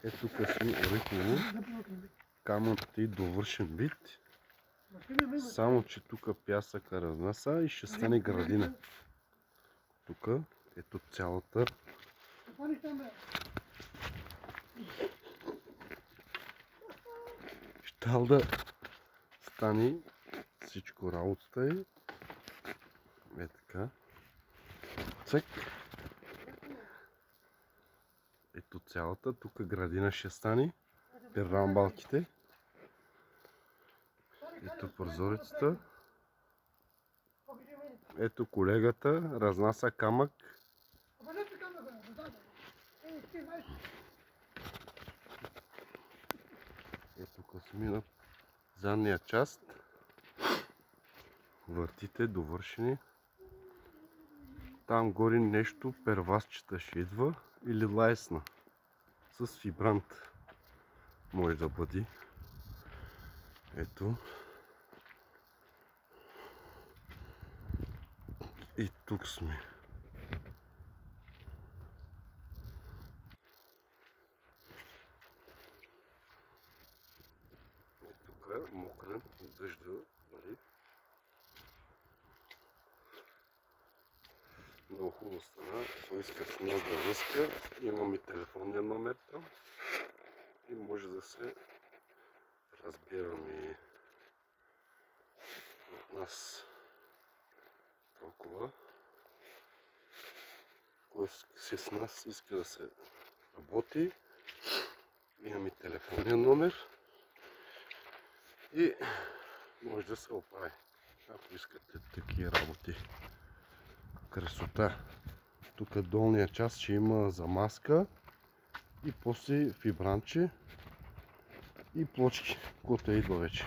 Ето тук си орехово. Камънът е довършен вид. Само че тук пясъка разнася и ще стане градина. Тук ето цялата. Щял да стане всичко работата е. Е така. Цък. Ето цялата. Тук градина ще стане. Перрамбалките. Ето прозорецата. Ето колегата разнася камък. Ето късмина задния част. Въртите довършени. Там горе нещо первасчета ще идва или лайсна. С фибрант може да бъде. Ето. И тук сме. И тук е мокрен от дъжда. Много хубава страна. Ако иска с нас да връзка, имаме телефонния номер там и може да се разбираме от нас толкова. Кой си с нас иска да се работи, имаме телефонния номер и може да се оправи, ако искате такива работи. Красота. Тук долния част ще има замазка и после фибранче и плочки, което идва вече.